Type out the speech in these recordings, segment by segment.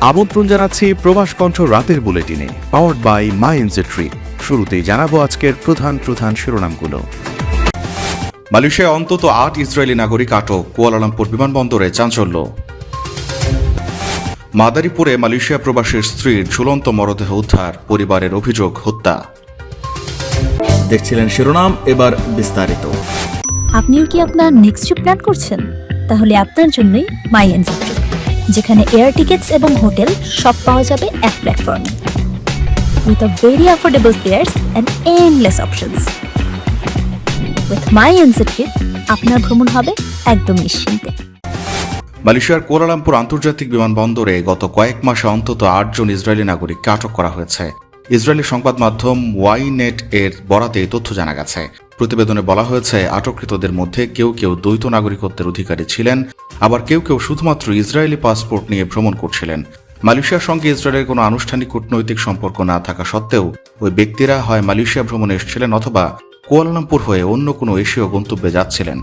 আমন্ত্রণ জানাচ্ছি প্রবাস কণ্ঠ রাতের বুলেটিনে, পাওয়ার্ড বাই মাইএনজেট্রি। শুরুতেই জানাবো আজকের প্রধান শিরোনামগুলো। মালয়েশিয়ায় অন্তত ৮ ইসরায়েলি নাগরিক আটক, কুয়ালালামপুর বিমানবন্দরে চাঞ্চল্য। মাদারীপুরে মালয়েশিয়া প্রবাসীর স্ত্রীর ঝুলন্ত মরদেহ উদ্ধার, পরিবারের অভিযোগ হত্যা। দেখছিলেন শিরোনাম, এবার বিস্তারিত। আপনিও কি আপনার নেক্সট ট্রিপ প্ল্যান করছেন? তাহলে আপনার জন্যই মাইএনজেট্রি, যেখানে এয়ার টিকেটস এবং হোটেল সব পাওয়া যাবে এক প্ল্যাটফর্মে, with a very affordable fares and endless options. With মাইএনজেট্রি আপনার ভ্রমণ হবে একদম নিশ্চিন্তে। মালয়েশিয়ার কুয়ালালামপুর আন্তর্জাতিক বিমানবন্দরে গত কয়েক মাসে অন্তত ৮ জন ইসরায়েলি নাগরিককে আটক করা হয়েছে। ইসরায়েলি সংবাদ মাধ্যম ওয়াইনেট এর বরাতে তথ্য জানা গেছে। প্রতিবেদনে বলা হয়েছে, আটককৃতদের মধ্যে কেউ কেউ দ্বৈত নাগরিকত্বের অধিকারী ছিলেন, আবার কেউ কেউ শুধুমাত্র ইসরায়েলি পাসপোর্ট নিয়ে ভ্রমণ করছিলেন। মালয়েশিয়ার সঙ্গে ইসরায়েলের কোনো আনুষ্ঠানিক কূটনৈতিক সম্পর্ক না থাকা সত্ত্বেও ওই ব্যক্তিরা হয় মালয়েশিয়া ভ্রমণে এসেছিলেন অথবা কুয়ালালামপুর হয়ে অন্য কোনো এশীয় গন্তব্যে যাচ্ছিলেন।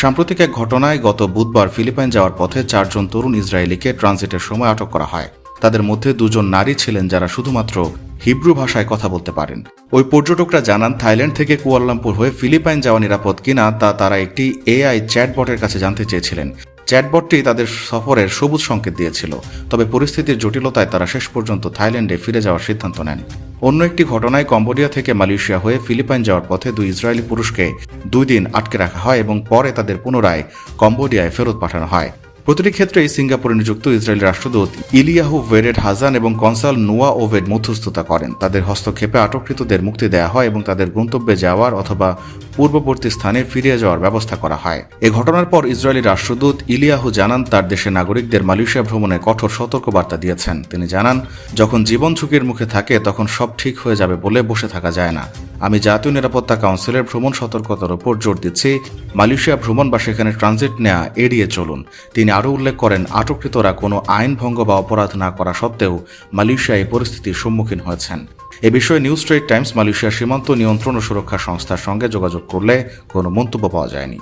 সাম্প্রতিক এক ঘটনায় গত বুধবার ফিলিপাইন যাওয়ার পথে ৪ জন তরুণ ইসরায়েলিকে ট্রানজিটের সময় আটক করা হয়। তাদের মধ্যে 2 জন নারী ছিলেন যারা শুধুমাত্র হিব্রু ভাষায় কথা বলতে পারেন। ওই পর্যটকরা জানান, থাইল্যান্ড থেকে কুয়ালালামপুর হয়ে ফিলিপাইন যাওয়া নিরাপদ কিনা তা তারা একটি এআই চ্যাটবটের কাছে জানতে চেয়েছিলেন। চ্যাটবটটি তাদের সফরের সবুজ সংকেত দিয়েছিল, তবে পরিস্থিতির জটিলতায় তারা শেষ পর্যন্ত থাইল্যান্ডে ফিরে যাওয়ার সিদ্ধান্ত নেন। অন্য একটি ঘটনায় কম্বোডিয়া থেকে মালয়েশিয়া হয়ে ফিলিপাইন যাওয়ার পথে 2 ইসরায়েলি পুরুষকে 2 দিন আটকে রাখা হয় এবং পরে তাদের পুনরায় কম্বোডিয়ায় ফেরত পাঠানো হয়। প্রতিটি ক্ষেত্রেই সিঙ্গাপুরে নিযুক্ত ইসরায়েলি রাষ্ট্রদূত ইলিয়াহু ভেরেড হাজান এবং কনসাল নোয়া ওভেড মধ্যস্থতা করেন। তাদের হস্তক্ষেপে আটককৃতদের মুক্তি দেওয়া হয় এবং তাদের গন্তব্যে যাওয়ার অথবা পূর্ববর্তী স্থানে ফিরে যাওয়ার ব্যবস্থা করা হয়। এ ঘটনার পর ইসরায়েলি রাষ্ট্রদূত ইলিয়াহু জানান, তার দেশের নাগরিকদের মালয়েশিয়া ভ্রমণে কঠোর সতর্কবার্তা দিয়েছেন। তিনি জানান, যখন জীবন ঝুঁকির মুখে থাকে তখন সব ঠিক হয়ে যাবে বলে বসে থাকা যায় না। আমি জাতীয় নিরাপত্তা কাউন্সিলের ভ্রমণ সতর্কতার উপর জোর দিচ্ছি। মালয়েশিয়া ভ্রমণ বা সেখানে ট্রানজিট নেওয়া এড়িয়ে চলুন। তিনি আরও উল্লেখ করেন, আটককৃতরা কোনো আইন ভঙ্গ বা অপরাধ না করা সত্ত্বেও মালয়েশিয়া এই পরিস্থিতির সম্মুখীন হয়েছেন। এ বিষয়ে নিউ স্ট্রেট টাইমস মালয়েশিয়ার সীমান্ত নিয়ন্ত্রণ ও সুরক্ষা সংস্থার সঙ্গে যোগাযোগ করলে কোনো মন্তব্য পাওয়া যায়নি।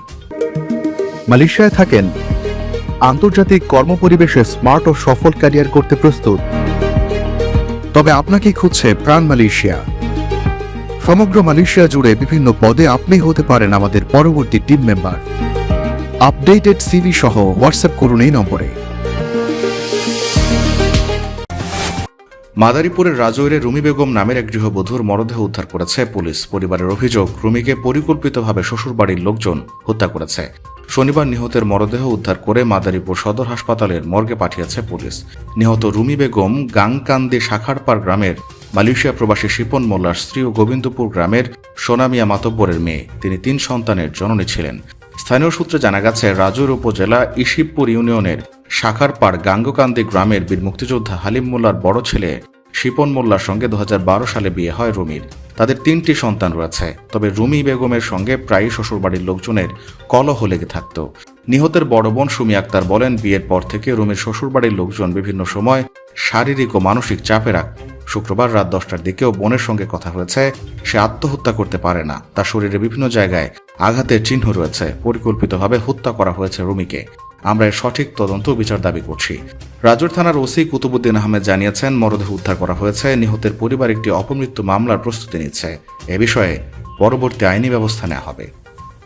মালয়েশিয়ায় থাকেন, আন্তর্জাতিক কর্মপরিবেশে স্মার্ট ও সফল ক্যারিয়ার করতে প্রস্তুত, তবে আপনাকে খুঁজছে প্রাণ মালয়েশিয়া। সমগ্র মালয়েশিয়া জুড়ে বিভিন্ন পদে আপনি হতে পারেন আমাদের পরবর্তী টিম মেম্বার। আপডেটেড সিভি সহ হোয়াটসঅ্যাপ করুন এই নম্বরে। মাদারীপুরের রাজৈরে রুমি বেগম নামের এক গৃহবধূর মরদেহ উদ্ধার করেছে পুলিশ। পরিবারের অভিযোগ, রুমিকে পরিকল্পিতভাবে শ্বশুরবাড়ির লোকজন হত্যা করেছে। শনিবার নিহতের মরদেহ উদ্ধার করে মাদারীপুর সদর হাসপাতালের মর্গে পাঠিয়েছে পুলিশ। নিহত রুমি বেগম গাংকান্দি শাখারপাড় গ্রামের মালয়েশিয়া প্রবাসী শিপন মোল্লার স্ত্রী ও গোবিন্দপুর গ্রামের সোনামিয়া মাতব্বরের মেয়ে। তিনি 3 সন্তানের জননী ছিলেন। স্থানীয় সূত্রে জানা গেছে, রাজৈর উপজেলা ইসিবপুর ইউনিয়নের শাখারপাড় গাঙ্গকান্দি গ্রামের বীর মুক্তিযোদ্ধা হালিম মোল্লার বড় ছেলে শিপন মোল্লার সঙ্গে 2012 সালে বিয়ে হয় রুমির। তাদের 3টি সন্তান রয়েছে, তবে রুমি বেগমের সঙ্গে প্রায়ই শ্বশুরবাড়ির লোকজনের কলহ লেগে থাকত। নিহতের বড় বোন সুমি আক্তার বলেন, বিয়ের পর থেকে রুমির শ্বশুরবাড়ির লোকজন বিভিন্ন সময় শারীরিক ও মানসিক চাপে রাখত। শুক্রবার রাত 10টার দিকেও বোনের সঙ্গে কথা হয়েছে। সে আত্মহত্যা করতে পারে না, তার শরীরে বিভিন্ন জায়গায় আঘাতের চিহ্ন রয়েছে। পরিকল্পিতভাবে হত্যা করা হয়েছে রুমিকে। আমরা এর সঠিক তদন্ত বিচার দাবি করছি। রাজৌর থানার ওসি কুতুবুদ্দিন আহমেদ জানিয়েছেন, মরদেহ উদ্ধার করা হয়েছে। নিহতের পরিবার একটি অপমৃত্যু মামলার প্রস্তুতি নিচ্ছে। এ বিষয়ে পরবর্তী আইনি ব্যবস্থা নেওয়া হবে।